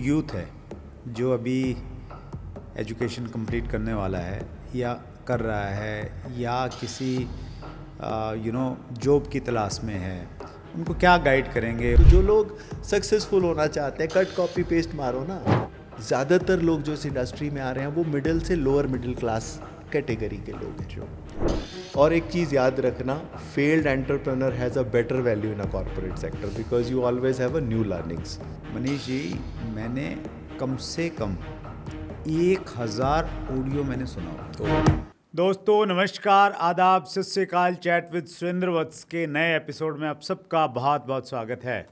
Youth है जो अभी एजुकेशन कंप्लीट करने वाला है या कर रहा है या किसी जॉब की तलाश में है, उनको क्या गाइड करेंगे? तो जो लोग सक्सेसफुल होना चाहते हैं, कट कॉपी पेस्ट मारो ना। ज़्यादातर लोग जो इस इंडस्ट्री में आ रहे हैं वो मिडिल से लोअर मिडिल क्लास कैटेगरी के लोग हैं जो। और एक चीज़ याद रखना, failed entrepreneur has a better value in a corporate sector because you always have a new learnings. Manish ji, मैंने कम से कम 1000 ऑडियो मैंने सुना। दोस्तों नमस्कार, आदाब, सत श्री अकाल। चैट विद सुरेंद्र वत्स के नए एपिसोड में आप सबका बहुत बहुत स्वागत है।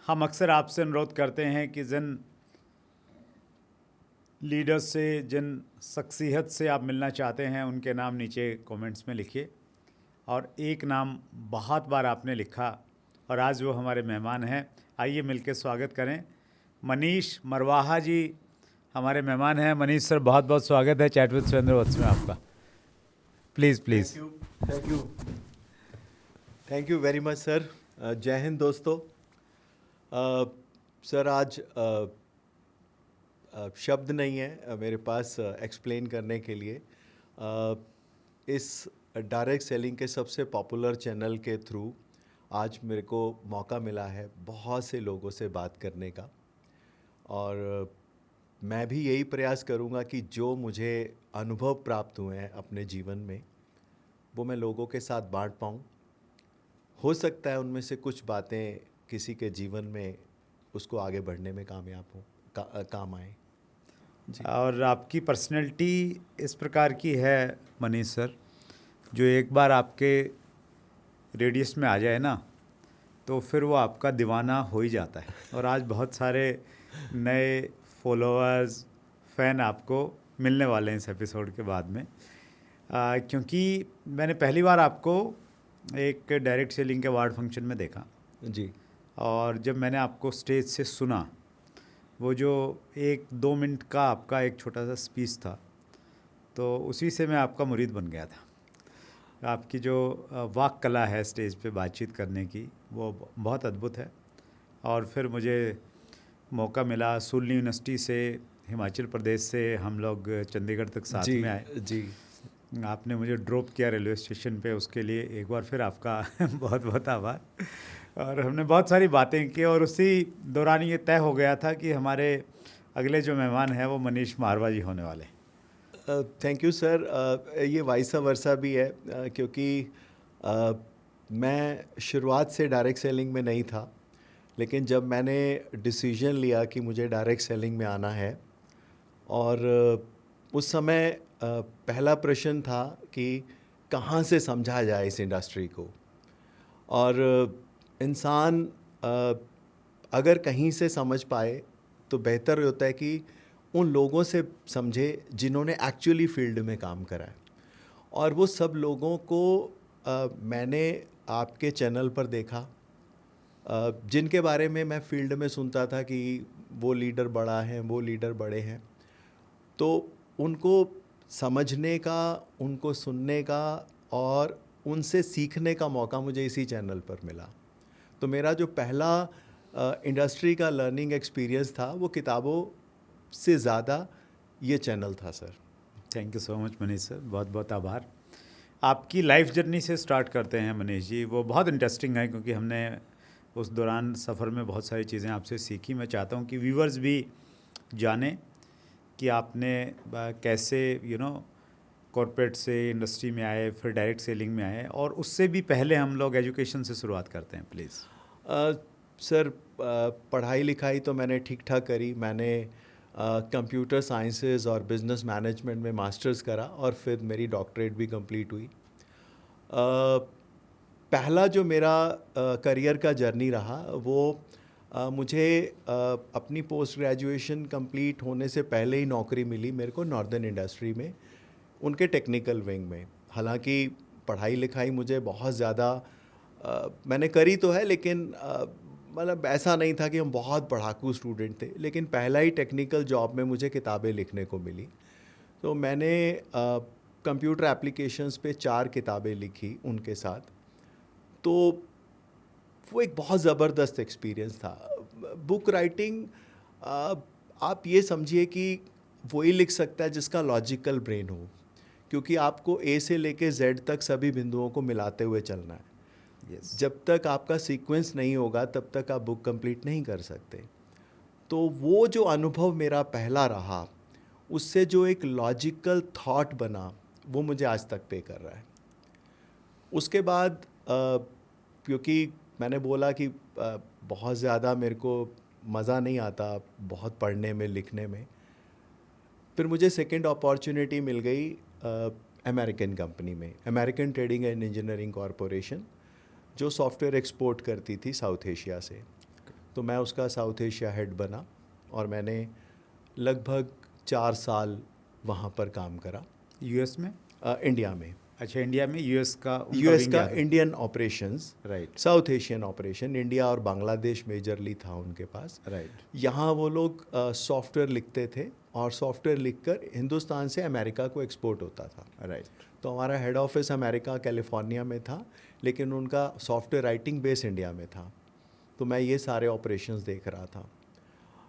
हम अक्सर आपसे अनुरोध करते हैं कि जिन लीडर्स से, जिन शख्सियत से आप मिलना चाहते हैं, उनके नाम नीचे कमेंट्स में लिखिए। और एक नाम बहुत बार आपने लिखा और आज वो हमारे मेहमान हैं। आइए मिलकर स्वागत करें। मनीष मरवाहा जी हमारे मेहमान हैं। मनीष सर, बहुत बहुत स्वागत है चैट विद सुरेंद्र वत्स में आपका। Please please. Thank you very much sir. जय हिंद दोस्तों। सर आज शब्द नहीं है मेरे पास एक्सप्लेन करने के लिए। इस डायरेक्ट सेलिंग के सबसे पॉपुलर चैनल के थ्रू आज मेरे को मौका मिला है बहुत से लोगों से बात करने का, और मैं भी यही प्रयास करूँगा कि जो मुझे अनुभव प्राप्त हुए हैं अपने जीवन में वो मैं लोगों के साथ बांट पाऊँ। हो सकता है उनमें से कुछ बातें किसी के जीवन में उसको आगे बढ़ने में कामयाब हो, काम आए जी। और आपकी पर्सनैलिटी इस प्रकार की है मनीष सर, जो एक बार आपके रेडियस में आ जाए ना तो फिर वो आपका दीवाना हो ही जाता है। और आज बहुत सारे नए फॉलोअर्स, फ़ैन आपको मिलने वाले हैं इस एपिसोड के बाद में, क्योंकि मैंने पहली बार आपको एक डायरेक्ट सेलिंग के अवार्ड फंक्शन में देखा जी। और जब मैंने आपको स्टेज से सुना, वो जो 1-2 मिनट का आपका एक छोटा सा स्पीच था, तो उसी से मैं आपका मुरीद बन गया था। आपकी जो वाक कला है स्टेज पे बातचीत करने की, वो बहुत अद्भुत है। और फिर मुझे मौका मिला सुलनी यूनिवर्सिटी से, हिमाचल प्रदेश से हम लोग चंडीगढ़ तक साथ में आए जी। आपने मुझे ड्रॉप किया रेलवे स्टेशन पे, उसके लिए एक बार फिर आपका बहुत बहुत आभार। और हमने बहुत सारी बातें की और उसी दौरान ये तय हो गया था कि हमारे अगले जो मेहमान हैं वो मनीष मारवा जी होने वाले। Thank you sir. ये वाइसा वर्सा भी है, क्योंकि मैं शुरुआत से डायरेक्ट सेलिंग में नहीं था, लेकिन जब मैंने डिसीजन लिया कि मुझे डायरेक्ट सेलिंग में आना है, और उस समय पहला प्रश्न था कि कहाँ से समझा जाए इस इंडस्ट्री को। और इंसान अगर कहीं से समझ पाए तो बेहतर होता है कि उन लोगों से समझे जिन्होंने एक्चुअली फील्ड में काम करा है। और वो सब लोगों को मैंने आपके चैनल पर देखा, जिनके बारे में मैं फील्ड में सुनता था कि वो लीडर बड़ा है, वो लीडर बड़े हैं। तो उनको समझने का, उनको सुनने का और उनसे सीखने का मौका मुझे इसी चैनल पर मिला। तो मेरा जो पहला इंडस्ट्री का लर्निंग एक्सपीरियंस था वो किताबों से ज़्यादा ये चैनल था sir. Thank you so much Manish sir, बहुत बहुत आभार। आपकी लाइफ जर्नी से स्टार्ट करते हैं मनीष जी। वो बहुत इंटरेस्टिंग है क्योंकि हमने उस दौरान सफ़र में बहुत सारी चीज़ें आपसे सीखी। मैं चाहता हूँ कि व्यूवर्स भी जानें कि आपने कैसे कॉर्पोरेट से इंडस्ट्री में आए, फिर डायरेक्ट सेलिंग में आए। और उससे भी पहले हम लोग एजुकेशन से शुरुआत करते हैं प्लीज़। सर पढ़ाई लिखाई तो मैंने ठीक ठाक करी। मैंने कंप्यूटर साइंसेज और बिज़नेस मैनेजमेंट में मास्टर्स करा और फिर मेरी डॉक्टरेट भी कंप्लीट हुई। पहला जो मेरा करियर का जर्नी रहा वो मुझे अपनी पोस्ट ग्रेजुएशन कंप्लीट होने से पहले ही नौकरी मिली मेरे को नॉर्दर्न इंडस्ट्री में, उनके टेक्निकल विंग में। हालांकि पढ़ाई लिखाई मुझे बहुत ज़्यादा मैंने करी तो है, लेकिन मतलब ऐसा नहीं था कि हम बहुत पढ़ाकू स्टूडेंट थे। लेकिन पहला ही टेक्निकल जॉब में मुझे किताबें लिखने को मिली, तो मैंने कंप्यूटर एप्लीकेशंस पे 4 किताबें लिखी उनके साथ। तो वो एक बहुत ज़बरदस्त एक्सपीरियंस था। बुक राइटिंग आप ये समझिए कि वही लिख सकता है जिसका लॉजिकल ब्रेन हो, क्योंकि आपको ए से लेके जेड तक सभी बिंदुओं को मिलाते हुए चलना है। यस। जब तक आपका सीक्वेंस नहीं होगा तब तक आप बुक कंप्लीट नहीं कर सकते। तो वो जो अनुभव मेरा पहला रहा, उससे जो एक लॉजिकल थॉट बना, वो मुझे आज तक पे कर रहा है। उसके बाद क्योंकि मैंने बोला कि बहुत ज़्यादा मेरे को मज़ा नहीं आता बहुत पढ़ने में, लिखने में, फिर मुझे सेकंड अपॉर्चुनिटी मिल गई अमेरिकन कंपनी में, American trading and engineering corporation, जो सॉफ्टवेयर एक्सपोर्ट करती थी साउथ एशिया से। तो मैं उसका साउथ एशिया हेड बना और मैंने लगभग 4 साल वहाँ पर काम करा। यूएस में? इंडिया में। अच्छा, इंडिया में। यूएस का Indian operations, right. South Asian operation, India और बांग्लादेश मेजरली था उनके पास। राइट। यहाँ वो लोग सॉफ्टवेयर लिखते थे और सॉफ्टवेयर लिखकर हिंदुस्तान से अमेरिका को एक्सपोर्ट होता था। राइट। तो हमारा हेड ऑफिस अमेरिका कैलिफोर्निया में था, लेकिन उनका सॉफ्टवेयर राइटिंग बेस इंडिया में था। तो मैं ये सारे ऑपरेशंस देख रहा था।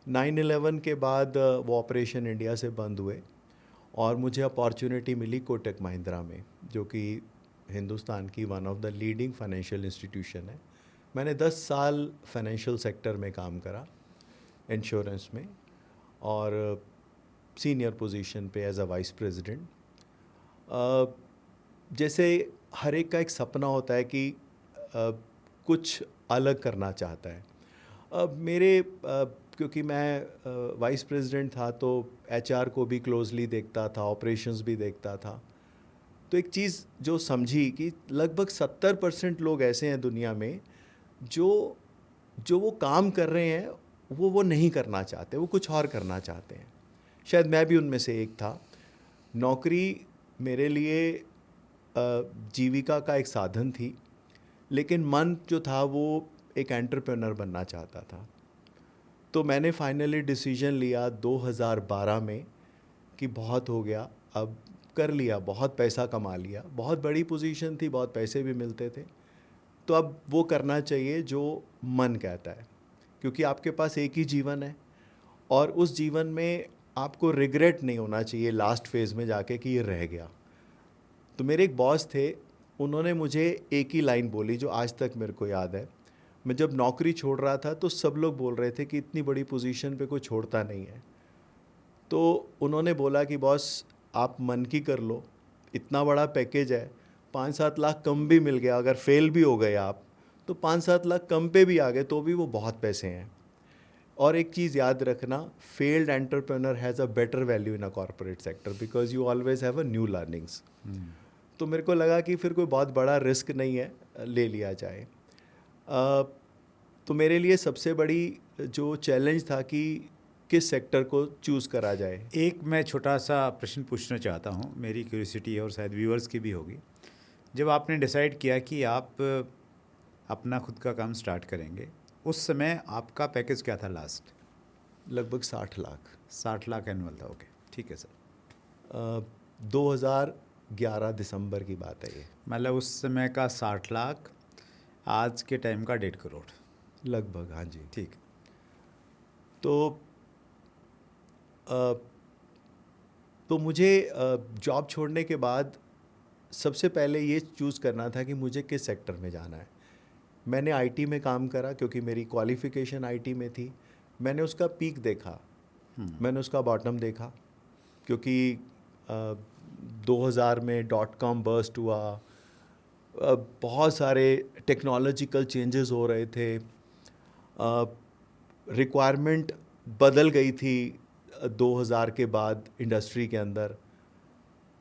9/11 के बाद वो ऑपरेशन इंडिया से बंद हुए और मुझे अपॉर्चुनिटी मिली कोटक महिंद्रा में, जो कि हिंदुस्तान की one of the leading financial institution है। मैंने 10 साल फाइनेंशियल सेक्टर में काम करा, इंश्योरेंस में, और सीनियर पोजीशन पे एज अ वाइस प्रेसिडेंट। जैसे हर एक का एक सपना होता है कि कुछ अलग करना चाहता है। क्योंकि मैं वाइस प्रेसिडेंट था तो एचआर को भी क्लोजली देखता था, ऑपरेशंस भी देखता था। तो एक चीज़ जो समझी कि लगभग 70% लोग ऐसे हैं दुनिया में जो वो काम कर रहे हैं वो नहीं करना चाहते, वो कुछ और करना चाहते हैं। शायद मैं भी उनमें से एक था। नौकरी मेरे लिए जीविका का एक साधन थी, लेकिन मन जो था वो एक एंटरप्रेन्योर बनना चाहता था। तो मैंने फाइनली डिसीजन लिया 2012 में कि बहुत हो गया, अब कर लिया, बहुत पैसा कमा लिया, बहुत बड़ी पोजीशन थी, बहुत पैसे भी मिलते थे, तो अब वो करना चाहिए जो मन कहता है, क्योंकि आपके पास एक ही जीवन है और उस जीवन में आपको रिग्रेट नहीं होना चाहिए लास्ट फेज़ में जाके कि ये रह गया। तो मेरे एक बॉस थे, उन्होंने मुझे एक ही लाइन बोली जो आज तक मेरे को याद है। मैं जब नौकरी छोड़ रहा था तो सब लोग बोल रहे थे कि इतनी बड़ी पोजीशन पे कोई छोड़ता नहीं है। तो उन्होंने बोला कि बॉस आप मन की कर लो, इतना बड़ा पैकेज है, 5-7 लाख कम भी मिल गया, अगर फेल भी हो गए आप तो 5-7 लाख कम पे भी आ गए तो भी वो बहुत पैसे हैं। और एक चीज़ याद रखना, failed entrepreneur has a better value in a corporate sector because you always have a new learnings. तो मेरे को लगा कि फिर कोई बहुत बड़ा रिस्क नहीं है, ले लिया जाए। तो मेरे लिए सबसे बड़ी जो चैलेंज था कि किस सेक्टर को चूज़ करा जाए। एक मैं छोटा सा प्रश्न पूछना चाहता हूँ, मेरी क्यूरियोसिटी है और शायद व्यूअर्स की भी होगी। जब आपने डिसाइड किया कि आप अपना खुद का काम स्टार्ट करेंगे, उस समय आपका पैकेज क्या था लास्ट? लगभग 60 लाख। 60 लाख एनुअल था। ओके, ठीक है सर। 2011 दिसंबर की बात है ये। मतलब उस समय का 60 लाख आज के टाइम का 1.5 करोड़ लगभग, हाँ जी। ठीक। तो मुझे जॉब छोड़ने के बाद सबसे पहले ये चूज़ करना था कि मुझे किस सेक्टर में जाना है। मैंने आईटी में काम करा क्योंकि मेरी क्वालिफ़िकेशन आईटी में थी। मैंने उसका पीक देखा, मैंने उसका बॉटम देखा, क्योंकि 2000 में .com बर्स्ट हुआ, बहुत सारे टेक्नोलॉजिकल चेंजेस हो रहे थे, रिक्वायरमेंट बदल गई थी 2000 के बाद इंडस्ट्री के अंदर।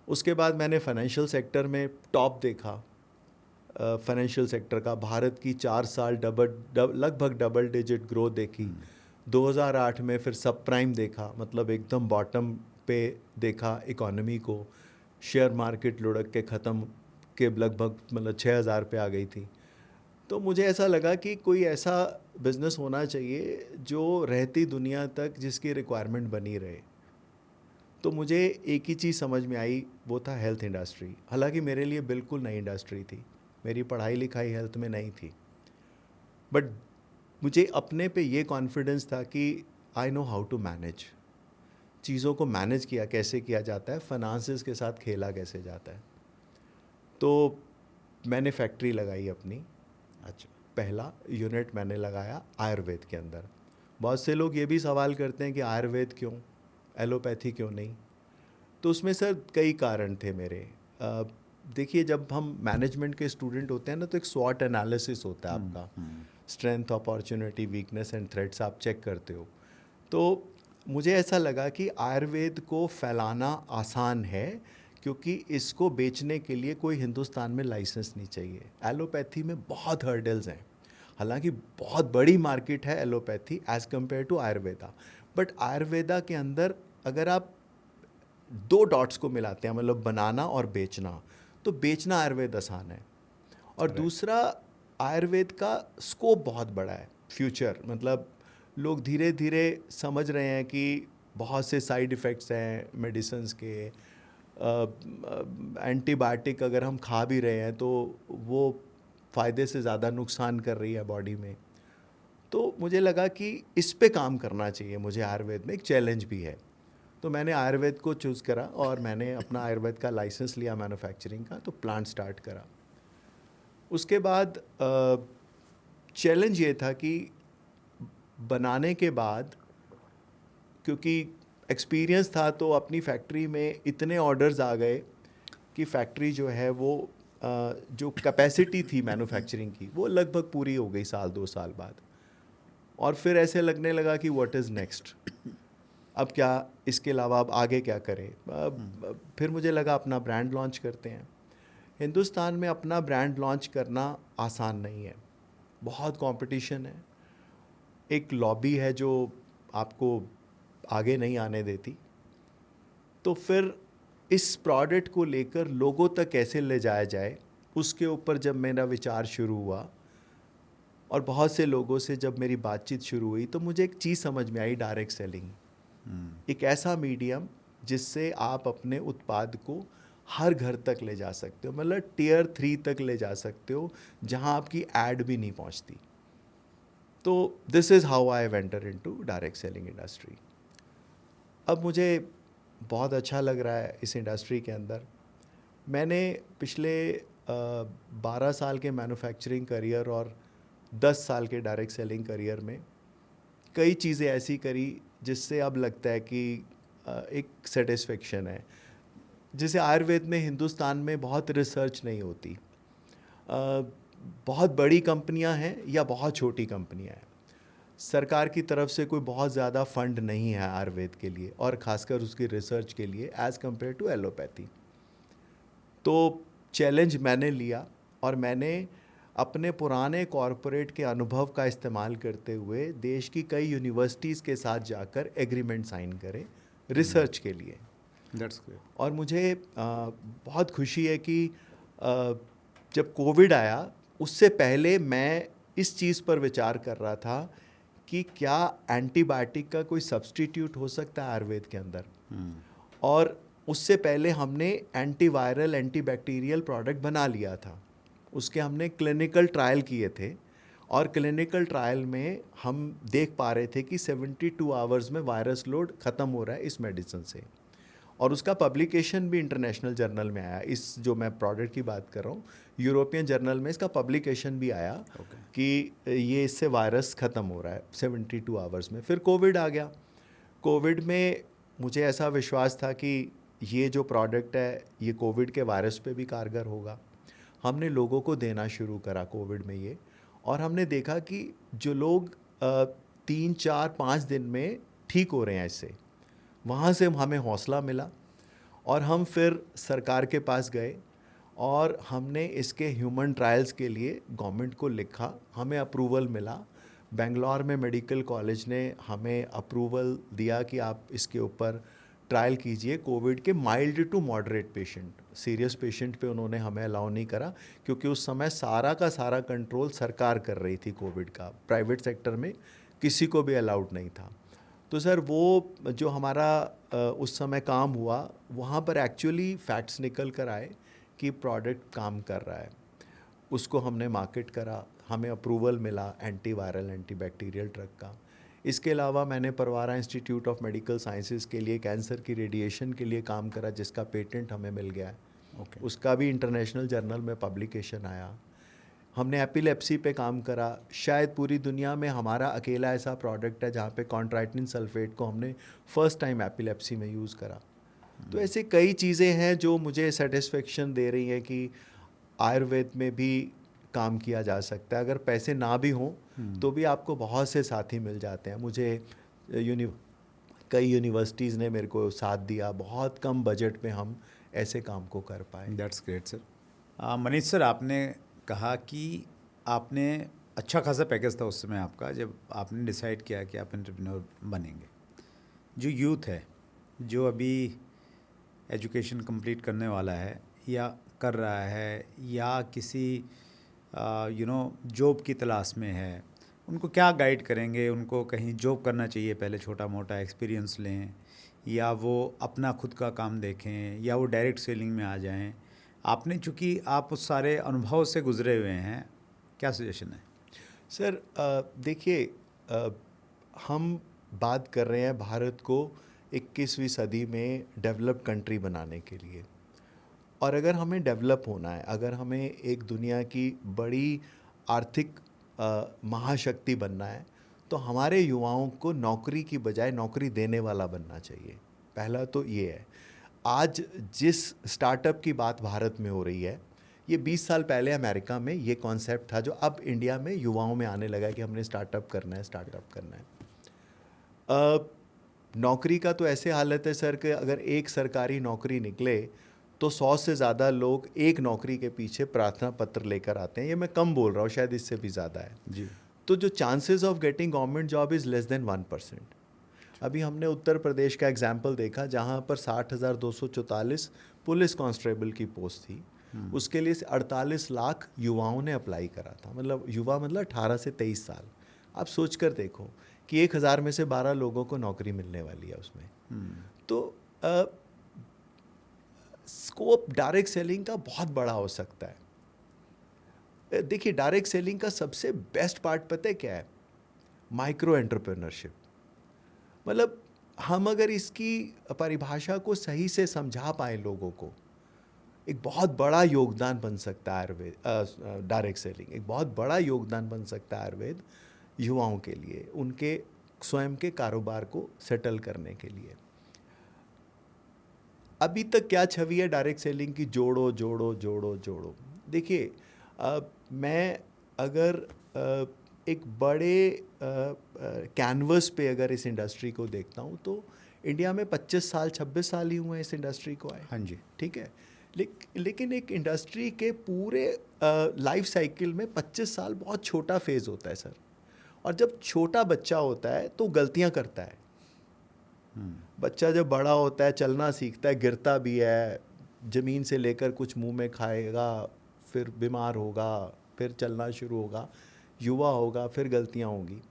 उसके बाद मैंने फाइनेंशियल सेक्टर में टॉप देखा, फाइनेंशियल सेक्टर का भारत की 4 साल लगभग डबल डिजिट ग्रोथ देखी। 2008 में फिर सब प्राइम देखा, मतलब एकदम बॉटम पे देखा इकोनॉमी को। शेयर मार्केट लुढ़क के ख़त्म के लगभग मतलब 6000 पे आ गई थी। तो मुझे ऐसा लगा कि कोई ऐसा बिज़नेस होना चाहिए जो रहती दुनिया तक जिसकी रिक्वायरमेंट बनी रहे। तो मुझे एक ही चीज़ समझ में आई, वो था हेल्थ इंडस्ट्री। हालांकि मेरे लिए बिल्कुल नई इंडस्ट्री थी, मेरी पढ़ाई लिखाई हेल्थ में नहीं थी, बट मुझे अपने पे ये कॉन्फिडेंस था कि I know how to manage, चीज़ों को मैनेज किया कैसे किया जाता है, फाइनेंसेस के साथ खेला कैसे जाता है। तो मैंने फैक्ट्री लगाई अपनी, अच्छा। पहला यूनिट मैंने लगाया आयुर्वेद के अंदर। बहुत से लोग ये भी सवाल करते हैं कि आयुर्वेद क्यों, एलोपैथी क्यों नहीं। तो उसमें सर कई कारण थे मेरे। देखिए, जब हम मैनेजमेंट के स्टूडेंट होते हैं ना, तो एक स्वॉट एनालिसिस होता है आपका, strength, opportunity, weakness and threats आप चेक करते हो। तो मुझे ऐसा लगा कि आयुर्वेद को फैलाना आसान है, क्योंकि इसको बेचने के लिए कोई हिंदुस्तान में लाइसेंस नहीं चाहिए। एलोपैथी में बहुत हर्डल्स हैं, हालांकि बहुत बड़ी मार्केट है allopathy as compare to Ayurveda. But Ayurveda के अंदर अगर आप दो डॉट्स को मिलाते हैं, मतलब बनाना और बेचना, तो बेचना आयुर्वेद आसान है। और दूसरा, आयुर्वेद का स्कोप बहुत बड़ा है, फ्यूचर, मतलब लोग धीरे धीरे समझ रहे हैं कि बहुत से साइड इफ़ेक्ट्स हैं मेडिसिन्स के। एंटीबायोटिक अगर हम खा भी रहे हैं तो वो फ़ायदे से ज़्यादा नुकसान कर रही है बॉडी में। तो मुझे लगा कि इस पे काम करना चाहिए मुझे, आयुर्वेद में एक चैलेंज भी है। तो मैंने आयुर्वेद को चूज़ करा और मैंने अपना आयुर्वेद का लाइसेंस लिया मैन्युफैक्चरिंग का, तो प्लांट स्टार्ट करा। उसके बाद चैलेंज ये था कि बनाने के बाद, क्योंकि एक्सपीरियंस था, तो अपनी फैक्ट्री में इतने ऑर्डर्स आ गए कि फैक्ट्री जो है वो जो कैपेसिटी थी मैन्युफैक्चरिंग की, वो लगभग पूरी हो गई साल 2 साल बाद। और फिर ऐसे लगने लगा कि व्हाट इज़ नेक्स्ट, अब क्या, इसके अलावा अब आगे क्या करें। फिर मुझे लगा अपना ब्रांड लॉन्च करते हैं। हिंदुस्तान में अपना ब्रांड लॉन्च करना आसान नहीं है, बहुत कंपटीशन है, एक लॉबी है जो आपको आगे नहीं आने देती। तो फिर इस प्रोडक्ट को लेकर लोगों तक कैसे ले जाया जाए, उसके ऊपर जब मेरा विचार शुरू हुआ और बहुत से लोगों से जब मेरी बातचीत शुरू हुई, तो मुझे एक चीज़ समझ में आई, डायरेक्ट सेलिंग। एक ऐसा मीडियम जिससे आप अपने उत्पाद को हर घर तक ले जा सकते हो, मतलब टियर 3 तक ले जा सकते हो, जहां आपकी एड भी नहीं पहुंचती। तो this is how I venture into direct selling industry. अब मुझे बहुत अच्छा लग रहा है इस इंडस्ट्री के अंदर। मैंने पिछले 12 साल के मैन्युफैक्चरिंग करियर और 10 साल के डायरेक्ट सेलिंग करियर में कई चीज़ें ऐसी करी जिससे अब लगता है कि एक सेटिस्फेक्शन है। जैसे आयुर्वेद में हिंदुस्तान में बहुत रिसर्च नहीं होती, बहुत बड़ी कंपनियां हैं या बहुत छोटी कंपनियां हैं, सरकार की तरफ से कोई बहुत ज़्यादा फंड नहीं है आयुर्वेद के लिए, और ख़ासकर उसकी रिसर्च के लिए एज़ कम्पेयर टू एलोपैथी। तो चैलेंज मैंने लिया और मैंने अपने पुराने कॉरपोरेट के अनुभव का इस्तेमाल करते हुए देश की कई यूनिवर्सिटीज़ के साथ जाकर एग्रीमेंट साइन करे रिसर्च के लिए। That's great. और मुझे बहुत खुशी है कि जब कोविड आया, उससे पहले मैं इस चीज़ पर विचार कर रहा था कि क्या एंटीबायोटिक का कोई सब्स्टिट्यूट हो सकता है आयुर्वेद के अंदर। और उससे पहले हमने एंटीवायरल, एंटीबैक्टीरियल प्रोडक्ट बना लिया था, उसके हमने क्लिनिकल ट्रायल किए थे, और क्लिनिकल ट्रायल में हम देख पा रहे थे कि 72 आवर्स में वायरस लोड ख़त्म हो रहा है इस मेडिसिन से। और उसका पब्लिकेशन भी इंटरनेशनल जर्नल में आया, इस जो मैं प्रोडक्ट की बात कर रहा हूँ, यूरोपियन जर्नल में इसका पब्लिकेशन भी आया कि ये इससे वायरस ख़त्म हो रहा है 72 आवर्स में। फिर कोविड आ गया। कोविड में मुझे ऐसा विश्वास था कि ये जो प्रोडक्ट है ये कोविड के वायरस पे भी कारगर होगा। हमने लोगों को देना शुरू करा कोविड में ये, और हमने देखा कि जो लोग 3, 4, 5 दिन में ठीक हो रहे हैं इससे, वहाँ से हमें हौसला मिला और हम फिर सरकार के पास गए और हमने इसके ह्यूमन ट्रायल्स के लिए गवर्नमेंट को लिखा, हमें अप्रूवल मिला। बेंगलोर में मेडिकल कॉलेज ने हमें अप्रूवल दिया कि आप इसके ऊपर ट्रायल कीजिए कोविड के mild to moderate patient. Serious patient पे उन्होंने हमें अलाउ नहीं करा, क्योंकि उस समय सारा का सारा कंट्रोल सरकार कर रही थी कोविड का, प्राइवेट सेक्टर में किसी को भी अलाउड नहीं था। तो सर वो जो हमारा उस समय काम हुआ, वहाँ पर एक्चुअली फैक्ट्स निकल कर आए कि प्रोडक्ट काम कर रहा है। उसको हमने मार्केट करा, हमें अप्रूवल मिला एंटीवायरल एंटीबैक्टीरियल ड्रग का। इसके अलावा मैंने Pravara institute of medical sciences के लिए कैंसर की रेडिएशन के लिए काम करा, जिसका पेटेंट हमें मिल गया है। ओके। उसका भी इंटरनेशनल जर्नल में पब्लिकेशन आया। हमने एपिलेप्सी पे काम करा। शायद पूरी दुनिया में हमारा अकेला ऐसा प्रोडक्ट है जहाँ पे कॉन्ट्राइटिन सल्फेट को हमने फर्स्ट टाइम एपिलेप्सी में यूज़ करा। तो ऐसे कई चीज़ें हैं जो मुझे सेटिस्फेक्शन दे रही हैं कि आयुर्वेद में भी काम किया जा सकता है। अगर पैसे ना भी हों तो भी आपको बहुत से साथी मिल जाते हैं। मुझे कई यूनिवर्सिटीज़ ने मेरे को साथ दिया, बहुत कम बजट में हम ऐसे काम को कर पाए। That's great sir. Manish sir, आपने कहा कि आपने अच्छा खासा पैकेज था उस समय आपका, जब आपने डिसाइड किया कि आप एंटरप्रेन्योर बनेंगे। जो यूथ है, जो अभी एजुकेशन कंप्लीट करने वाला है या कर रहा है या किसी जॉब की तलाश में है, उनको क्या गाइड करेंगे? उनको कहीं जॉब करना चाहिए, पहले छोटा मोटा एक्सपीरियंस लें, या वो अपना खुद का काम देखें, या वो डायरेक्ट सेलिंग में आ जाएं? आपने, चूँकि आप उस सारे अनुभव से गुजरे हुए हैं, क्या सजेशन है? सर देखिए, हम बात कर रहे हैं भारत को 21वीं सदी में डेवलप कंट्री बनाने के लिए। और अगर हमें डेवलप होना है, अगर हमें एक दुनिया की बड़ी आर्थिक महाशक्ति बनना है, तो हमारे युवाओं को नौकरी की बजाय नौकरी देने वाला बनना चाहिए। पहला तो ये है। आज जिस स्टार्टअप की बात भारत में हो रही है, ये 20 साल पहले अमेरिका में ये कॉन्सेप्ट था, जो अब इंडिया में युवाओं में आने लगा कि हमने स्टार्टअप करना है। नौकरी का तो ऐसे हालत है सर कि अगर एक सरकारी नौकरी निकले तो 100 से ज़्यादा लोग एक नौकरी के पीछे प्रार्थना पत्र लेकर आते हैं। ये मैं कम बोल रहा हूँ, शायद इससे भी ज़्यादा है जी। तो जो chances of getting government job is less than 1%। अभी हमने उत्तर प्रदेश का एग्जाम्पल देखा, जहाँ पर 60,244 पुलिस कांस्टेबल की पोस्ट थी। उसके लिए 48 लाख युवाओं ने अप्लाई करा था। मतलब युवा मतलब 18 से 23 साल। आप सोच कर देखो कि 1000 में से 12 लोगों को नौकरी मिलने वाली है उसमें। तो स्कोप डायरेक्ट सेलिंग का बहुत बड़ा हो सकता है। देखिए, डायरेक्ट सेलिंग का सबसे बेस्ट पार्ट पता है क्या है? Micro entrepreneurship. मतलब हम अगर इसकी परिभाषा को सही से समझा पाए लोगों को, एक बहुत बड़ा योगदान बन सकता है आयुर्वेद। डायरेक्ट सेलिंग एक बहुत बड़ा योगदान बन सकता है आयुर्वेद युवाओं के लिए, उनके स्वयं के कारोबार को सेटल करने के लिए। अभी तक क्या छवि है डायरेक्ट सेलिंग की? जोड़ो जोड़ो जोड़ो जोड़ो। देखिए, मैं अगर एक बड़े कैनवस पे अगर इस इंडस्ट्री को देखता हूँ, तो इंडिया में 25 साल 26 साल ही हुए हैं इस इंडस्ट्री को आए। हाँ जी। ठीक है, लेकिन एक इंडस्ट्री के पूरे लाइफ साइकिल में 25 साल बहुत छोटा फेज होता है सर। और जब छोटा बच्चा होता है तो गलतियाँ करता है। बच्चा जब बड़ा होता है, चलना सीखता है, गिरता भी है, ज़मीन से लेकर कुछ मुंह में खाएगा, फिर बीमार होगा, फिर चलना शुरू होगा, युवा होगा, फिर गलतियां होंगी।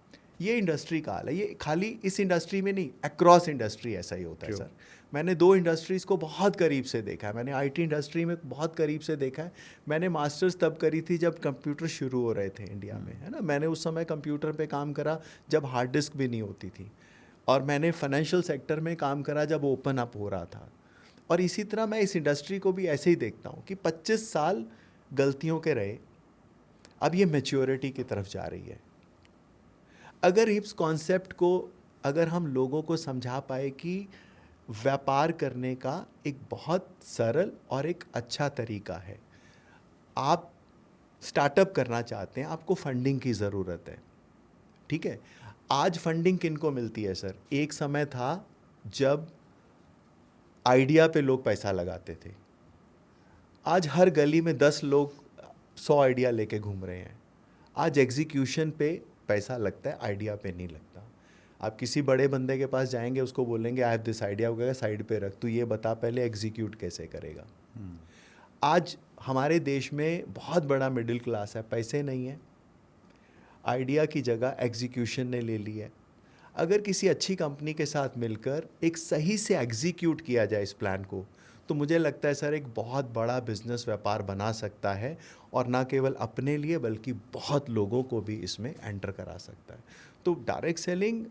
ये इंडस्ट्री का हाल है। ये खाली इस इंडस्ट्री में नहीं, अक्रॉस इंडस्ट्री ऐसा ही होता है सर। मैंने 2 इंडस्ट्रीज़ को बहुत करीब से देखा है। मैंने आईटी इंडस्ट्री में बहुत करीब से देखा है। मैंने मास्टर्स तब करी थी जब कंप्यूटर शुरू हो रहे थे इंडिया में, है ना। मैंने उस समय कंप्यूटर पे काम करा जब हार्ड डिस्क भी नहीं होती थी। और मैंने फाइनेंशियल सेक्टर में काम करा जब ओपन अप हो रहा था। और इसी तरह मैं इस इंडस्ट्री को भी ऐसे ही देखता हूँ कि 25 साल गलतियों के रहे, अब ये मैच्योरिटी की तरफ जा रही है। अगर इस कॉन्सेप्ट को अगर हम लोगों को समझा पाए कि व्यापार करने का एक बहुत सरल और एक अच्छा तरीका है। आप स्टार्टअप करना चाहते हैं, आपको फंडिंग की ज़रूरत है, ठीक है। आज फंडिंग किनको मिलती है सर? एक समय था जब आइडिया पे लोग पैसा लगाते थे। आज हर गली में 10 लोग 100 आइडिया लेके घूम रहे हैं। आज एग्जीक्यूशन पे पैसा लगता है, आइडिया पे नहीं लगता। आप किसी बड़े बंदे के पास जाएंगे, उसको बोलेंगे आई हैव दिस आइडिया, वगैरह साइड पे रख, तू ये बता पहले एग्जीक्यूट कैसे करेगा। आज हमारे देश में बहुत बड़ा मिडिल क्लास है, पैसे नहीं है, आइडिया की जगह एग्जीक्यूशन ने ले ली है। अगर किसी अच्छी कंपनी के साथ मिलकर एक सही से एग्जीक्यूट किया जाए इस प्लान को, तो मुझे लगता है सर एक बहुत बड़ा बिजनेस व्यापार बना सकता है, और ना केवल अपने लिए बल्कि बहुत लोगों को भी इसमें एंटर करा सकता है। तो डायरेक्ट सेलिंग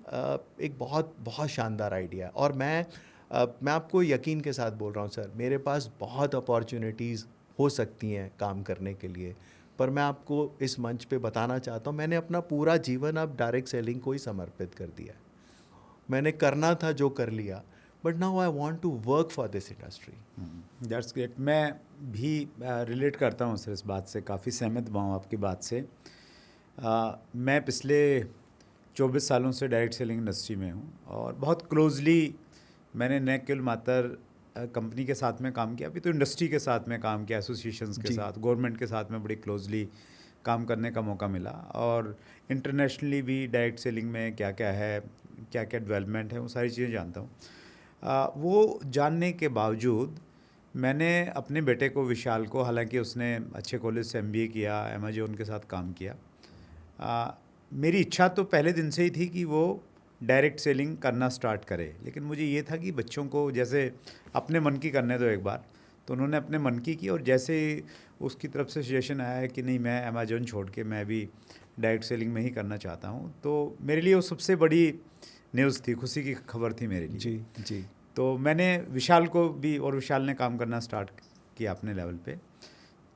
एक बहुत बहुत शानदार आइडिया है, और मैं आपको यकीन के साथ बोल रहा हूँ सर, मेरे पास बहुत अपॉर्चुनिटीज़ हो सकती हैं काम करने के लिए, पर मैं आपको इस मंच पे बताना चाहता हूँ मैंने अपना पूरा जीवन अब डायरेक्ट सेलिंग को ही समर्पित कर दिया है। मैंने करना था जो कर लिया, but now I want to work for this industry. That's great. मैं भी रिलेट करता हूँ सर इस बात से, काफ़ी सहमत हुआ हूँ आपकी बात से। मैं पिछले 24 सालों से डायरेक्ट सेलिंग इंडस्ट्री में हूँ, और बहुत क्लोजली मैंने न केवल मात्र कंपनी के साथ में काम किया, अभी तो इंडस्ट्री के साथ में काम किया, एसोसिएशंस के जी। साथ, गवर्नमेंट के साथ में बड़ी क्लोजली काम करने का मौका मिला, और इंटरनेशनली भी डायरेक्ट सेलिंग में क्या क्या है, क्या क्या डेवलपमेंट है, वो सारी चीज़ें जानता हूँ। वो जानने के बावजूद मैंने अपने बेटे को, विशाल को, हालांकि उसने अच्छे कॉलेज से MBA किया, अमेजोन के साथ काम किया, मेरी इच्छा तो पहले दिन से ही थी कि वो डायरेक्ट सेलिंग करना स्टार्ट करे, लेकिन मुझे ये था कि बच्चों को जैसे अपने मन की करने दो एक बार। तो उन्होंने अपने मन की की, और जैसे उसकी तरफ से सजेशन आया कि नहीं, मैं अमेजोन छोड़ के मैं भी डायरेक्ट सेलिंग में ही करना चाहता हूँ, तो मेरे लिए वो सबसे बड़ी न्यूज़ थी, खुशी की खबर थी मेरे लिए। जी जी। तो मैंने विशाल को भी, और विशाल ने काम करना स्टार्ट किया अपने लेवल पे।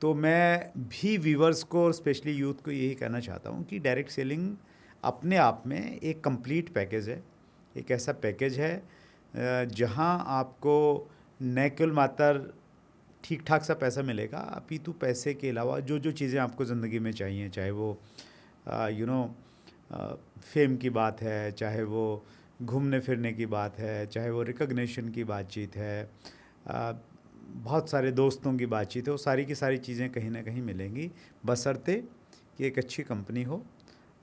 तो मैं भी व्यूवर्स को और स्पेशली यूथ को यही कहना चाहता हूँ कि डायरेक्ट सेलिंग अपने आप में एक कंप्लीट पैकेज है, एक ऐसा पैकेज है जहाँ आपको न केवल मात्र ठीक ठाक सा पैसा मिलेगा, अपितु पैसे के अलावा जो जो चीज़ें आपको ज़िंदगी में चाहिए, चाहे वो फेम की बात है, चाहे वो घूमने फिरने की बात है, चाहे वो रिकग्निशन की बातचीत है, बहुत सारे दोस्तों की बातचीत है, वो सारी की सारी चीज़ें कहीं ना कहीं मिलेंगी, बशर्ते कि एक अच्छी कंपनी हो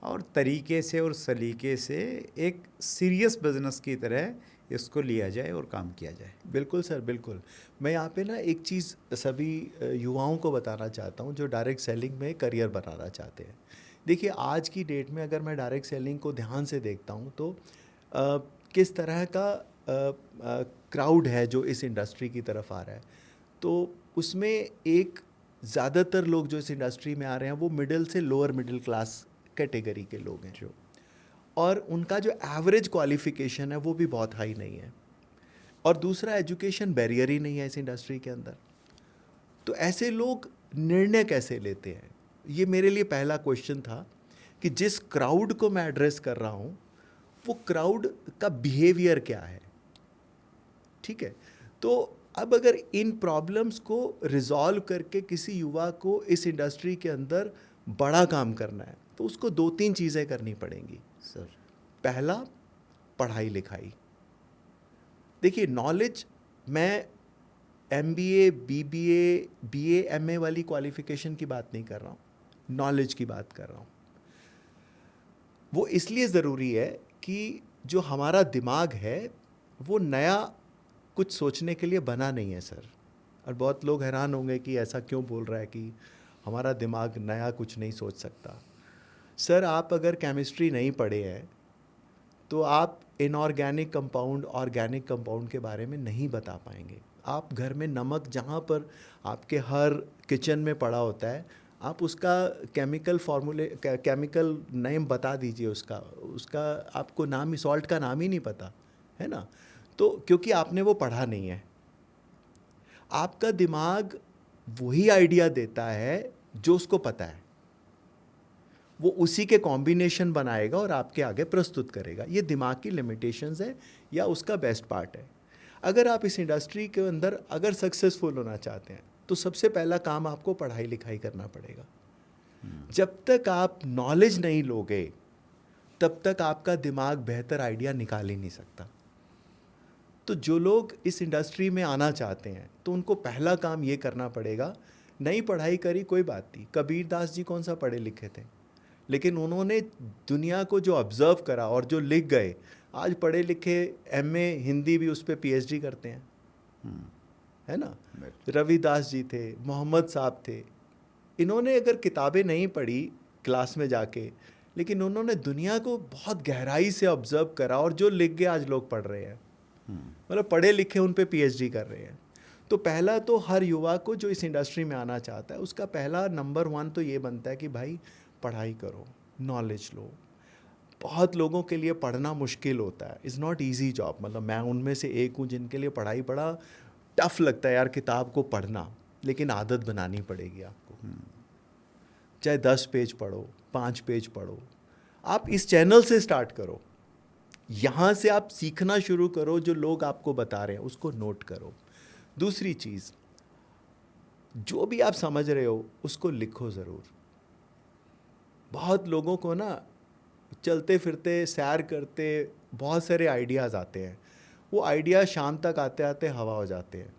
और तरीके से और सलीके से एक सीरियस बिजनेस की तरह इसको लिया जाए और काम किया जाए। बिल्कुल सर, बिल्कुल। मैं यहाँ पे ना एक चीज़ सभी युवाओं को बताना चाहता हूँ जो डायरेक्ट सेलिंग में करियर बनाना चाहते हैं। देखिए, आज की डेट में अगर मैं डायरेक्ट सेलिंग को ध्यान से देखता हूँ तो किस तरह का क्राउड है जो इस इंडस्ट्री की तरफ आ रहा है, तो उसमें एक ज़्यादातर लोग जो इस इंडस्ट्री में आ रहे हैं वो मिडिल से लोअर मिडिल क्लास कैटेगरी के लोग हैं, जो और उनका जो एवरेज क्वालिफिकेशन है वो भी बहुत हाई नहीं है, और दूसरा एजुकेशन बैरियर ही नहीं है इस इंडस्ट्री के अंदर। तो ऐसे लोग निर्णय कैसे लेते हैं, ये मेरे लिए पहला क्वेश्चन था कि जिस क्राउड को मैं एड्रेस कर रहा हूँ वो क्राउड का बिहेवियर क्या है। ठीक है, तो अब अगर इन प्रॉब्लम्स को रिजॉल्व करके किसी युवा को इस इंडस्ट्री के अंदर बड़ा काम करना है तो उसको 2-3 चीज़ें करनी पड़ेंगी सर। पहला, पढ़ाई लिखाई। देखिए, नॉलेज, मैं MBA, BBA, BA, MA वाली क्वालिफिकेशन की बात नहीं कर रहा हूँ, नॉलेज की बात कर रहा हूँ। वो इसलिए ज़रूरी है कि जो हमारा दिमाग है वो नया कुछ सोचने के लिए बना नहीं है सर। और बहुत लोग हैरान होंगे कि ऐसा क्यों बोल रहा है कि हमारा दिमाग नया कुछ नहीं सोच सकता। सर, आप अगर केमिस्ट्री नहीं पढ़े हैं तो आप इनऑर्गेनिक कंपाउंड, ऑर्गेनिक कंपाउंड के बारे में नहीं बता पाएंगे। आप घर में नमक जहाँ पर आपके हर किचन में पड़ा होता है, आप उसका केमिकल नेम बता दीजिए, उसका आपको नाम ही, सॉल्ट का नाम ही नहीं पता है ना, तो क्योंकि आपने वो पढ़ा नहीं है। आपका दिमाग वही आइडिया देता है जो उसको पता है, वो उसी के कॉम्बिनेशन बनाएगा और आपके आगे प्रस्तुत करेगा। ये दिमाग की लिमिटेशंस है या उसका बेस्ट पार्ट है। अगर आप इस इंडस्ट्री के अंदर अगर सक्सेसफुल होना चाहते हैं तो सबसे पहला काम आपको पढ़ाई लिखाई करना पड़ेगा। जब तक आप नॉलेज नहीं लोगे तब तक आपका दिमाग बेहतर आइडिया निकाल ही नहीं सकता। तो जो लोग इस इंडस्ट्री में आना चाहते हैं तो उनको पहला काम ये करना पड़ेगा, नहीं पढ़ाई करी कोई बात नहीं, कबीर दास जी कौन सा पढ़े लिखे थे, लेकिन उन्होंने दुनिया को जो ऑब्जर्व करा और जो लिख गए, आज पढ़े लिखे MA हिंदी भी उस पर PhD करते हैं, है ना। रविदास जी थे, मोहम्मद साहब थे, इन्होंने अगर किताबें नहीं पढ़ी क्लास में जाके, लेकिन उन्होंने दुनिया को बहुत गहराई से ऑब्जर्व करा और जो लिख गए आज लोग पढ़ रहे हैं, मतलब पढ़े लिखे उन पे PhD कर रहे हैं। तो पहला तो हर युवा को जो इस इंडस्ट्री में आना चाहता है, उसका पहला नंबर 1 तो ये बनता है कि भाई पढ़ाई करो, नॉलेज लो। बहुत लोगों के लिए पढ़ना मुश्किल होता है, इज़ नॉट ईजी जॉब। मतलब मैं उनमें से एक हूँ जिनके लिए पढ़ाई बड़ा टफ लगता है यार, किताब को पढ़ना। लेकिन आदत बनानी पड़ेगी आपको। चाहे 10 पेज पढ़ो, 5 पेज पढ़ो, आप इस चैनल से स्टार्ट करो। यहाँ से आप सीखना शुरू करो, जो लोग आपको बता रहे हैं उसको नोट करो। दूसरी चीज़, जो भी आप समझ रहे हो उसको लिखो ज़रूर। बहुत लोगों को ना चलते फिरते, सैर करते बहुत सारे आइडियाज़ आते हैं, वो आइडिया शाम तक आते आते हवा हो जाते हैं।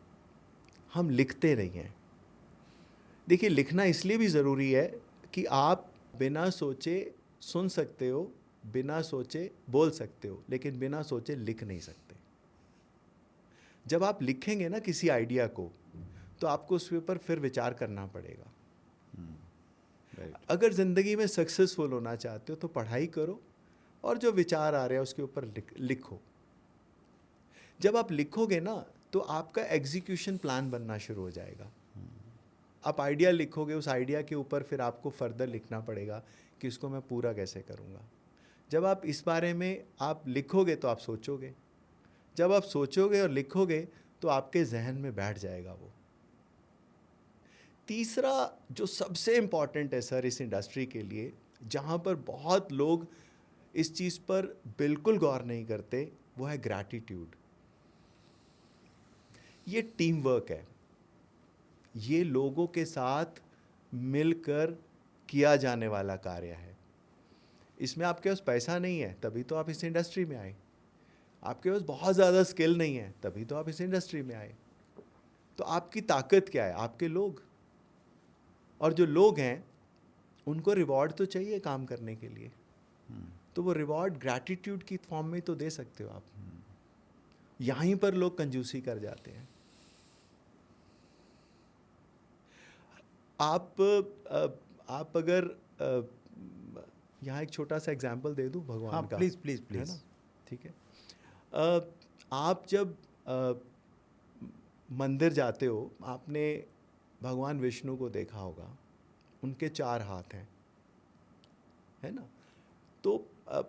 हम लिखते नहीं हैं। देखिए, लिखना इसलिए भी ज़रूरी है कि आप बिना सोचे सुन सकते हो, बिना सोचे बोल सकते हो, लेकिन बिना सोचे लिख नहीं सकते। जब आप लिखेंगे ना किसी आइडिया को, तो आपको उसके ऊपर फिर विचार करना पड़ेगा। अगर ज़िंदगी में सक्सेसफुल होना चाहते हो तो पढ़ाई करो, और जो विचार आ रहे हैं उसके ऊपर लिखो। जब आप लिखोगे ना, तो आपका एग्जीक्यूशन प्लान बनना शुरू हो जाएगा। आप आइडिया लिखोगे, उस आइडिया के ऊपर फिर आपको फर्दर लिखना पड़ेगा कि इसको मैं पूरा कैसे करूँगा। जब आप इस बारे में आप लिखोगे तो आप सोचोगे, जब आप सोचोगे और लिखोगे तो आपके जहन में बैठ जाएगा वो। तीसरा जो सबसे इम्पॉर्टेंट है सर इस इंडस्ट्री के लिए, जहाँ पर बहुत लोग इस चीज़ पर बिल्कुल गौर नहीं करते, वो है ग्रैटिट्यूड। ये टीम वर्क है, ये लोगों के साथ मिलकर किया जाने वाला कार्य है। इसमें आपके पास पैसा नहीं है तभी तो आप इस इंडस्ट्री में आए, आपके पास बहुत ज़्यादा स्किल नहीं है तभी तो आप इस इंडस्ट्री में आए। तो आपकी ताकत क्या है? आपके लोग। और जो लोग हैं उनको रिवॉर्ड तो चाहिए काम करने के लिए, तो वो रिवॉर्ड ग्रैटिट्यूड की फॉर्म में तो दे सकते हो आप। यहीं पर लोग कंजूसी कर जाते हैं। आप अगर यहाँ एक छोटा सा एग्जाम्पल दे दूँ भगवान हाँ, का, प्लीज़ प्लीज़ है प्लीज़। ना? ठीक है। आप जब मंदिर जाते हो, आपने भगवान विष्णु को देखा होगा, उनके 4 हाथ हैं, है ना? तो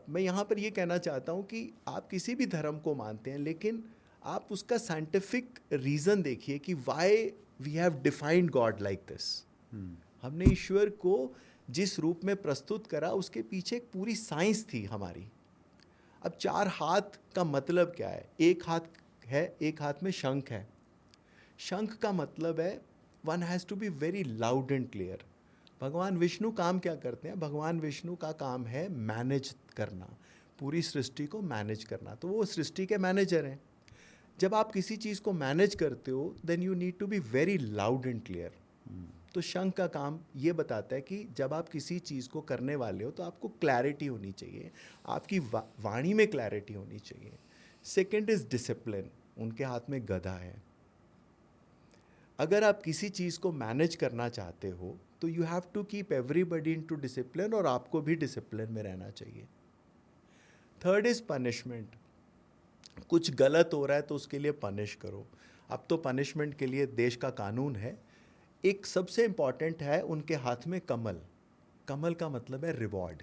मैं यहाँ पर ये कहना चाहता हूँ कि आप किसी भी धर्म को मानते हैं, लेकिन आप उसका साइंटिफिक रीज़न देखिए कि why we have defined god like this. हमने ईश्वर को जिस रूप में प्रस्तुत करा, उसके पीछे एक पूरी साइंस थी हमारी। अब 4 हाथ का मतलब क्या है? एक हाथ है, एक हाथ में शंख है। शंख का मतलब है one has to be very loud and clear. भगवान विष्णु काम क्या करते हैं? भगवान विष्णु का काम है मैनेज करना, पूरी सृष्टि को मैनेज करना। तो वो सृष्टि के मैनेजर हैं। जब आप किसी चीज़ को मैनेज करते हो, then you need to be very loud and clear. तो शंख का काम ये बताता है कि जब आप किसी चीज़ को करने वाले हो तो आपको क्लैरिटी होनी चाहिए, आपकी वाणी में क्लैरिटी होनी चाहिए। Second is discipline. उनके हाथ में गदा है। अगर आप किसी चीज़ को मैनेज करना चाहते हो तो you have to keep everybody in to discipline, और आपको भी डिसिप्लिन में रहना चाहिए। Third is punishment. कुछ गलत हो रहा है तो उसके लिए पनिश करो। अब तो पनिशमेंट के लिए देश का कानून है। एक सबसे इम्पॉर्टेंट है, उनके हाथ में कमल। कमल का मतलब है रिवॉर्ड।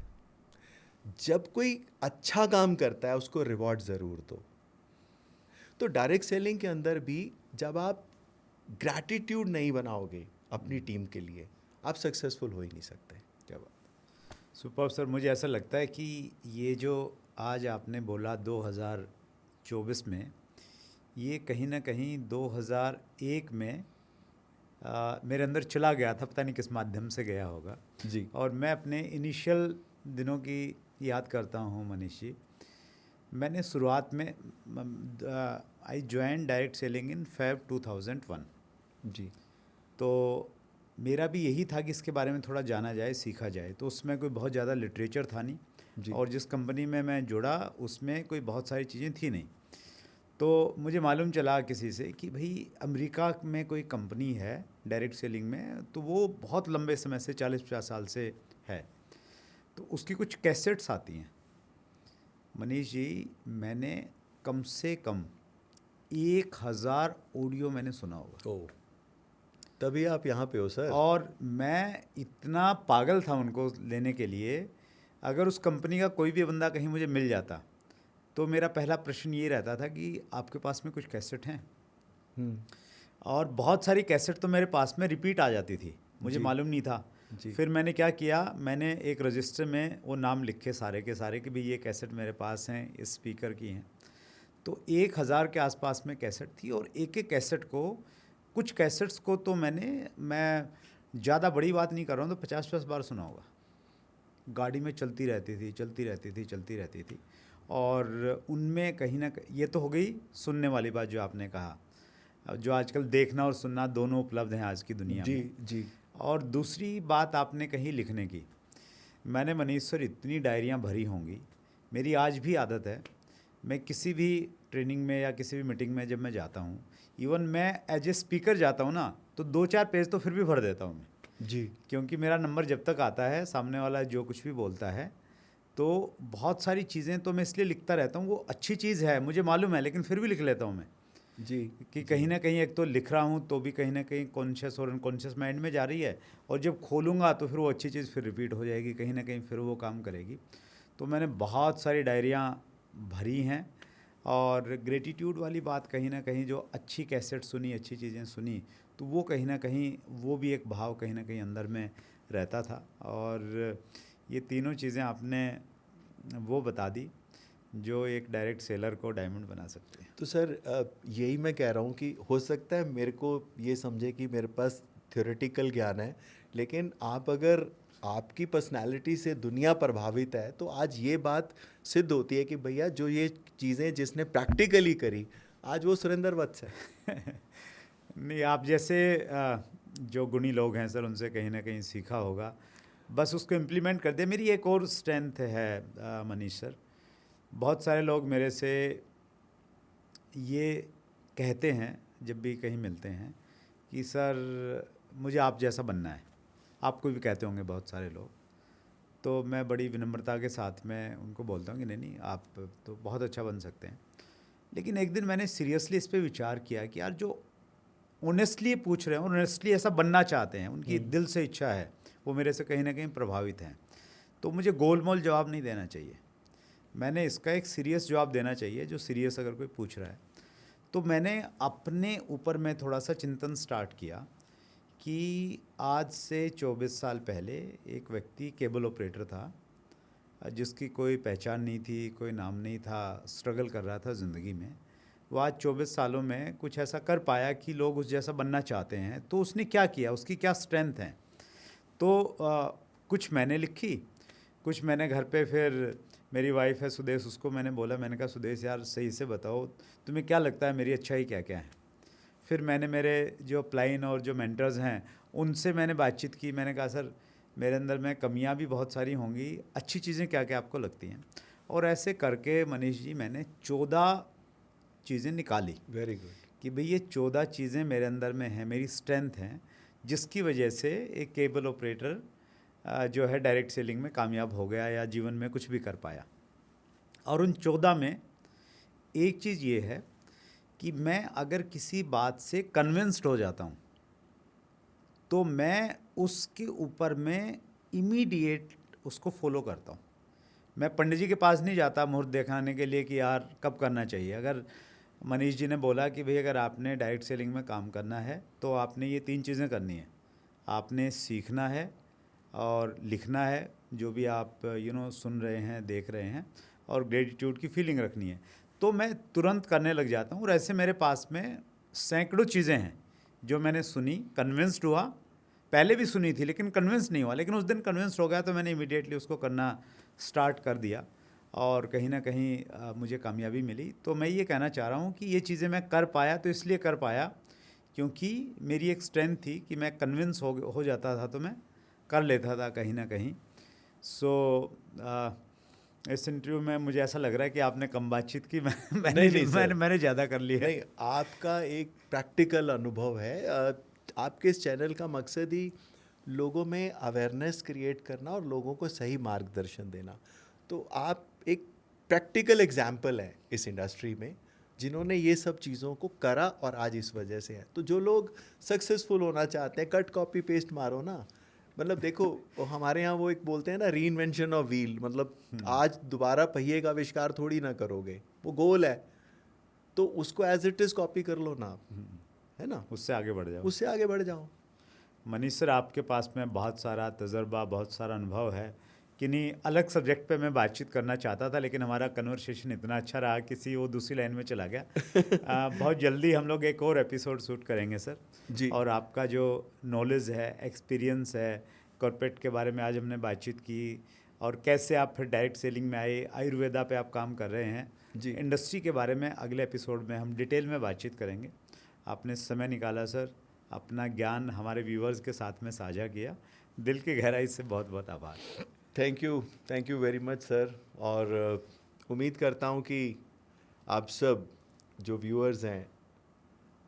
जब कोई अच्छा काम करता है उसको रिवॉर्ड ज़रूर दो। तो डायरेक्ट सेलिंग के अंदर भी जब आप ग्रैटिट्यूड नहीं बनाओगे अपनी टीम के लिए, आप सक्सेसफुल हो ही नहीं सकते। क्या बात। सुपर सर, मुझे ऐसा लगता है कि ये जो आज आपने बोला 2024 में, ये कहीं ना कहीं 2001 में मेरे अंदर चला गया था, पता नहीं किस माध्यम से गया होगा जी। और मैं अपने इनिशियल दिनों की याद करता हूँ मनीष जी। मैंने शुरुआत में I join direct selling in Feb 2001। जी। तो मेरा भी यही था कि इसके बारे में थोड़ा जाना जाए, सीखा जाए। तो उसमें कोई बहुत ज़्यादा लिटरेचर था नहीं, जी। और जिस कंपनी में मैं जुड़ा उसमें कोई बहुत सारी चीज़ें थी नहीं। तो मुझे मालूम चला किसी से कि भाई अमेरिका में कोई कंपनी है डायरेक्ट सेलिंग में, तो वो बहुत लंबे समय से 40-50 साल से है, तो उसकी कुछ कैसेट्स आती हैं। मनीष जी, मैंने कम से कम 1000 ऑडियो मैंने सुना होगा। ओ, तभी आप यहाँ पे हो सर। और मैं इतना पागल था उनको लेने के लिए। अगर उस कंपनी का कोई भी बंदा कहीं मुझे मिल जाता तो मेरा पहला प्रश्न ये रहता था कि आपके पास में कुछ कैसेट हैं। हम्म, और बहुत सारी कैसेट तो मेरे पास में रिपीट आ जाती थी, मुझे जी। मालूम नहीं था। जी। फिर मैंने क्या किया, मैंने एक रजिस्टर में वो नाम लिखे सारे के सारे कि भाई ये कैसेट मेरे पास हैं, इस स्पीकर की हैं। तो 1000 के आसपास में कैसेट थी। और एक एक कैसेट को, कुछ कैसेट्स को तो मैं ज़्यादा बड़ी बात नहीं कर रहा हूँ, तो 50-50 बार सुना होगा। गाड़ी में चलती रहती थी, चलती रहती थी, चलती रहती थी। और उनमें कहीं ना कहीं, ये तो हो गई सुनने वाली बात जो आपने कहा, जो आजकल देखना और सुनना दोनों उपलब्ध हैं आज की दुनिया जी। में। जी। और दूसरी बात आपने कही लिखने की। मैंने मनीष सर इतनी डायरियाँ भरी होंगी, मेरी आज भी आदत है, मैं किसी भी ट्रेनिंग में या किसी भी मीटिंग में जब मैं जाता हूँ, इवन मैं एज ए स्पीकर जाता हूँ ना, तो 2-4 पेज तो फिर भी भर देता हूँ मैं। जी। क्योंकि मेरा नंबर जब तक आता है, सामने वाला जो कुछ भी बोलता है, तो बहुत सारी चीज़ें तो मैं इसलिए लिखता रहता हूँ। वो अच्छी चीज़ है मुझे मालूम है, लेकिन फिर भी लिख लेता हूँ मैं जी। कि कहीं ना कहीं एक तो लिख रहा हूँ तो भी कहीं ना कहीं कॉन्शियस और अनकॉन्शियस माइंड में जा रही है, और जब खोलूँगा तो फिर वो अच्छी चीज़ फिर रिपीट हो जाएगी, कहीं ना कहीं फिर वो काम करेगी। तो मैंने बहुत सारी डायरियाँ भरी हैं। और ग्रेटिट्यूड वाली बात, कहीं ना कहीं जो अच्छी कैसेट सुनी, अच्छी चीज़ें सुनी, तो वो कहीं ना कहीं वो भी एक भाव कहीं ना कहीं अंदर में रहता था। और ये तीनों चीज़ें आपने वो बता दी जो एक डायरेक्ट सेलर को डायमंड बना सकते हैं। तो सर यही मैं कह रहा हूँ कि हो सकता है मेरे को ये समझे कि मेरे पास थ्योरेटिकल ज्ञान है, लेकिन आप अगर आपकी पर्सनालिटी से दुनिया प्रभावित है तो आज ये बात सिद्ध होती है कि भैया जो ये चीज़ें जिसने प्रैक्टिकली करी, आज वो सुरेंद्र वत्स है। नहीं, आप जैसे जो गुणी लोग हैं सर, उनसे कहीं ना कहीं सीखा होगा, बस उसको इम्प्लीमेंट कर दे। मेरी एक और स्ट्रेंथ है मनीष सर, बहुत सारे लोग मेरे से ये कहते हैं जब भी कहीं मिलते हैं कि सर मुझे आप जैसा बनना है। आपको भी कहते होंगे बहुत सारे लोग। तो मैं बड़ी विनम्रता के साथ में उनको बोलता हूँ कि नहीं नहीं, आप तो बहुत अच्छा बन सकते हैं। लेकिन एक दिन मैंने सीरियसली इस पे विचार किया कि यार जो ऑनेस्टली पूछ रहे हैं, ऑनेस्टली ऐसा बनना चाहते हैं, उनकी दिल से इच्छा है, वो मेरे से कहीं ना कहीं प्रभावित हैं, तो मुझे गोलमोल जवाब नहीं देना चाहिए। मैंने इसका एक सीरियस जवाब देना चाहिए, जो सीरियस अगर कोई पूछ रहा है। तो मैंने अपने ऊपर में थोड़ा सा चिंतन स्टार्ट किया कि आज से 24 साल पहले एक व्यक्ति केबल ऑपरेटर था, जिसकी कोई पहचान नहीं थी, कोई नाम नहीं था, स्ट्रगल कर रहा था ज़िंदगी में। वो आज 24 सालों में कुछ ऐसा कर पाया कि लोग उस जैसा बनना चाहते हैं। तो उसने क्या किया, उसकी क्या स्ट्रेंथ है। तो कुछ मैंने लिखी, कुछ मैंने घर पे, फिर मेरी वाइफ है सुदेश, उसको मैंने बोला, मैंने कहा सुदेश यार सही से बताओ तुम्हें क्या लगता है मेरी अच्छाई क्या क्या है। फिर मैंने मेरे जो अपलाइन और जो मेंटर्स हैं उनसे मैंने बातचीत की। मैंने कहा सर मेरे अंदर में कमियां भी बहुत सारी होंगी, अच्छी चीज़ें क्या क्या आपको लगती हैं। और ऐसे करके मनीष जी मैंने 14 चीज़ें निकाली। Very good. कि भाई ये 14 चीज़ें मेरे अंदर में हैं, मेरी स्ट्रेंथ हैं, जिसकी वजह से एक केबल ऑपरेटर जो है डायरेक्ट सेलिंग में कामयाब हो गया या जीवन में कुछ भी कर पाया। और उन 14 में एक चीज़ ये है कि मैं अगर किसी बात से कन्विंस्ड हो जाता हूँ तो मैं उसके ऊपर में इमीडिएट उसको फॉलो करता हूँ। मैं पंडित जी के पास नहीं जाता मुहूर्त दिखाने के लिए कि यार कब करना चाहिए। अगर मनीष जी ने बोला कि भाई अगर आपने डायरेक्ट सेलिंग में काम करना है तो आपने ये 3 चीज़ें करनी है, आपने सीखना है और लिखना है जो भी आप सुन रहे हैं, देख रहे हैं, और ग्रेटिट्यूड की फीलिंग रखनी है। तो मैं तुरंत करने लग जाता हूँ। और ऐसे मेरे पास में सैकड़ों चीज़ें हैं जो मैंने सुनी, कन्विंस्ड हुआ, पहले भी सुनी थी लेकिन कन्विंस नहीं हुआ, लेकिन उस दिन कन्विंस्ड हो गया तो मैंने इमीडिएटली उसको करना स्टार्ट कर दिया और कहीं ना कहीं मुझे कामयाबी मिली। तो मैं ये कहना चाह रहा हूँ कि ये चीज़ें मैं कर पाया तो इसलिए कर पाया क्योंकि मेरी एक स्ट्रेंथ थी कि मैं कन्विंस हो जाता था तो मैं कर लेता था कहीं ना कहीं। इस इंटरव्यू में मुझे ऐसा लग रहा है कि आपने कम बातचीत की, मैंने ज़्यादा कर लिया है। नहीं, आपका एक प्रैक्टिकल अनुभव है। आपके इस चैनल का मकसद ही लोगों में अवेयरनेस क्रिएट करना और लोगों को सही मार्गदर्शन देना। तो आप एक प्रैक्टिकल एग्जाम्पल हैं इस इंडस्ट्री में। जिन्होंने ये सब चीज़ों को करा और आज इस वजह से है। तो जो लोग सक्सेसफुल होना चाहते हैं, कट कॉपी पेस्ट मारो ना। मतलब देखो, वो हमारे यहाँ वो एक बोलते हैं ना, री इन्वेंशन ऑफ व्हील। मतलब आज दोबारा पहिए का आविष्कार थोड़ी ना करोगे, वो गोल है, तो उसको एज इट इज़ कॉपी कर लो ना आप, है ना, उससे आगे बढ़ जाओ। उससे आगे बढ़ जाओ। मनीष सर, आपके पास में बहुत सारा तजर्बा, बहुत सारा अनुभव है। किन्हीं अलग सब्जेक्ट पे मैं बातचीत करना चाहता था, लेकिन हमारा कन्वर्सेशन इतना अच्छा रहा, किसी वो दूसरी लाइन में चला गया। बहुत जल्दी हम लोग एक और एपिसोड शूट करेंगे सर। जी। और आपका जो नॉलेज है, एक्सपीरियंस है, कॉर्पोरेट के बारे में आज हमने बातचीत की, और कैसे आप फिर डायरेक्ट सेलिंग में आए, आयुर्वेदा पे आप काम कर रहे हैं जी। इंडस्ट्री के बारे में अगले एपिसोड में हम डिटेल में बातचीत करेंगे। आपने समय निकाला सर, अपना ज्ञान हमारे व्यूवर्स के साथ में साझा किया, दिल की गहराई से बहुत बहुत आभार। Thank you very much sir. और उम्मीद करता हूँ कि आप सब जो व्यूअर्स हैं,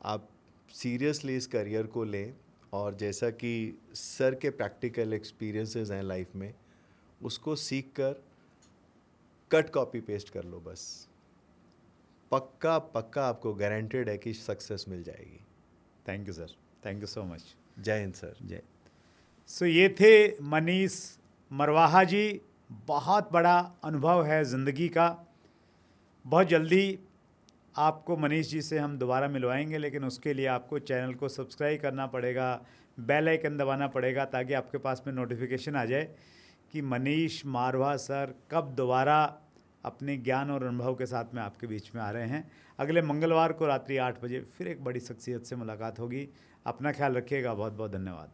आप सीरियसली इस करियर को लें, और जैसा कि सर के प्रैक्टिकल एक्सपीरियंसेस हैं लाइफ में, उसको सीख कर कट कॉपी पेस्ट कर लो बस। पक्का पक्का आपको गारंटेड है कि सक्सेस मिल जाएगी। Thank you sir, thank you so much. जय हिंद सर। जय। सो ये थे मनीष मरवाहा जी। बहुत बड़ा अनुभव है ज़िंदगी का। बहुत जल्दी आपको मनीष जी से हम दोबारा मिलवाएंगे, लेकिन उसके लिए आपको चैनल को सब्सक्राइब करना पड़ेगा, बेल आइकन दबाना पड़ेगा, ताकि आपके पास में नोटिफिकेशन आ जाए कि मनीष मारवाहा सर कब दोबारा अपने ज्ञान और अनुभव के साथ में आपके बीच में आ रहे हैं। अगले मंगलवार को रात्रि 8 बजे फिर एक बड़ी शख्सियत से मुलाकात होगी। अपना ख्याल रखिएगा। बहुत बहुत धन्यवाद।